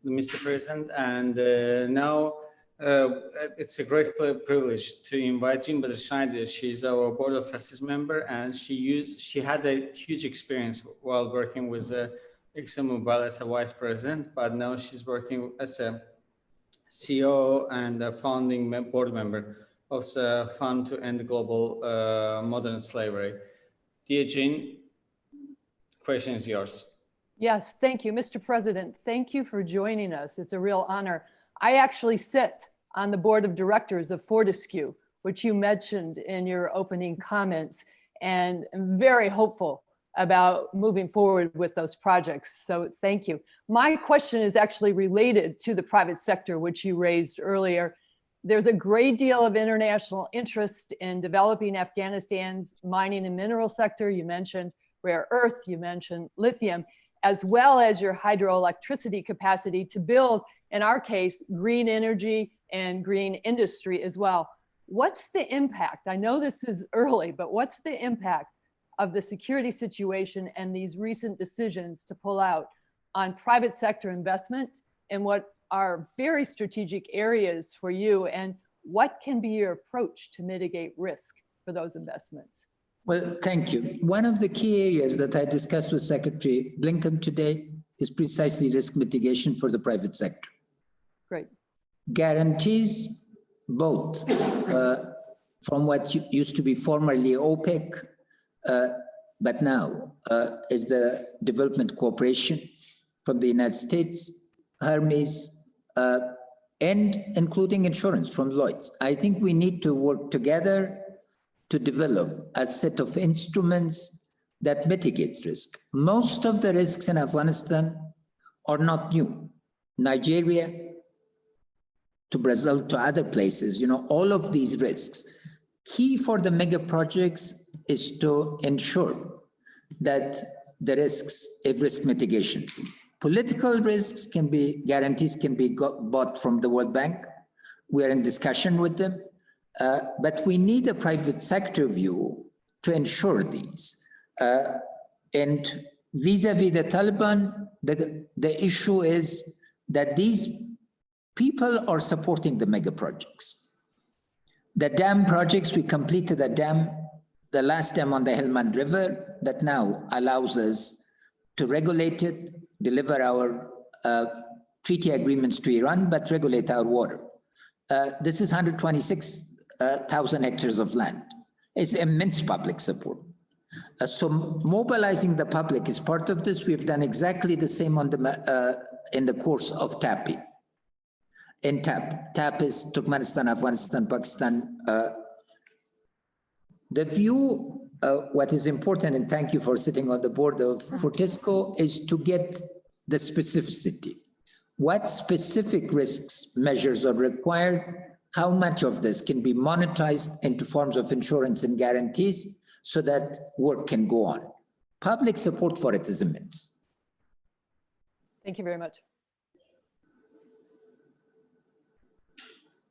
Mr. President, and now it's a great privilege to invite Jean Badershneider. She's our Board of Trustees member, and she had a huge experience while working with ExxonMobil as a vice president, but now she's working as a CEO and a founding board member of the Fund to End Global Modern Slavery. Dear Jean, question is yours. Yes, thank you, Mr. President. Thank you for joining us. It's a real honor. I actually sit on the board of directors of Fortescue, which you mentioned in your opening comments, and I'm very hopeful about moving forward with those projects. So thank you. My question is actually related to the private sector, which you raised earlier. There's a great deal of international interest in developing Afghanistan's mining and mineral sector. You mentioned rare earth, you mentioned lithium, as well as your hydroelectricity capacity to build, in our case, green energy and green industry as well. What's the impact? I know this is early, but what's the impact of the security situation and these recent decisions to pull out on private sector investment and what are very strategic areas for you, and what can be your approach to mitigate risk for those investments? Well, thank you. One of the key areas that I discussed with Secretary Blinken today is precisely risk mitigation for the private sector. Great. Guarantees both from what used to be formerly OPEC, but now is the development cooperation from the United States, Hermes, and including insurance from Lloyd's. I think we need to work together to develop a set of instruments that mitigates risk. Most of the risks in Afghanistan are not new. Nigeria to Brazil to other places, all of these risks. Key for the mega projects is to ensure that the risks of risk mitigation. Political risks can be, guarantees can be bought from the World Bank. We're in discussion with them. But we need a private sector view to ensure these. And vis-a-vis the Taliban, the issue is that these people are supporting the mega projects. The dam projects, we completed a dam, the last dam on the Helmand River, that now allows us to regulate it, deliver our treaty agreements to Iran, but regulate our water. This is 126,000 hectares of land. It's immense public support. So mobilizing the public is part of this. We've done exactly the same on the in the course of TAPI. In TAP is Turkmenistan, Afghanistan, Pakistan. The view, what is important, and thank you for sitting on the board of Fortescue, is to get the specificity. What specific risks measures are required? How much of this can be monetized into forms of insurance and guarantees so that work can go on? Public support for it is immense. Thank you very much.